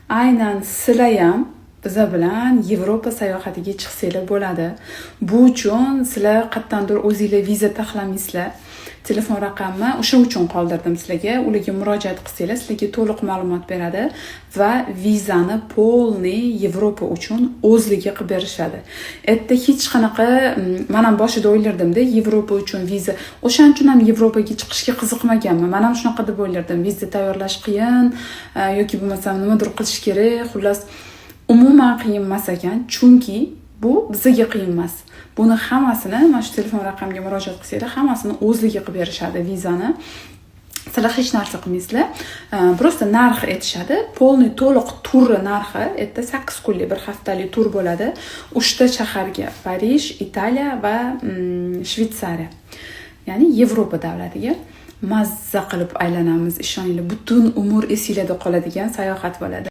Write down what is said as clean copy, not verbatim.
aynan sizlar ham biza bilan Yevropa sayohatiga chiqsanglar bo'ladi. Bu uchun sizlar qattandir o'zingizlar viza taxlamaysizlar. Telefon raqamimni o'sha uchun qoldirdim sizlarga. Ularga murojaat qilsanglar, sizlarga to'liq ma'lumot beradi va vizani polniy Yevropa uchun o'zligi qilib berishadi. Erta hech qanaqa, men ham boshida o'ylardim-da, Yevropa uchun viza. O'shaning uchun ham Yevropaga chiqishga qiziqmaganman. Men ham shunaqa deb o'ylardim. Viza tayyorlash qiyin yoki bo'lmasam nimadir qilish kerak. Xullas, umuman qiyin emas ekan, chunki bu bizga qiyin emas. Buni hammasini mana shu telefon raqamga murojaat qilsanglar, hammasini o'zligi qilib berishadi vizani. Sizlar hech narsa qilmaysizlar. Просто narx aytishadi. Polniy to'liq turi narxi, erta 8 kunlik bir haftalik tur bo'ladi. 3 ta shaharga: Parij, Italiya va Shveysariya. Ya'ni Yevropa davlatiga mazza qilib aylanamiz, ishoninglar. Butun umr esinglarda qoladigan sayohat bo'ladi.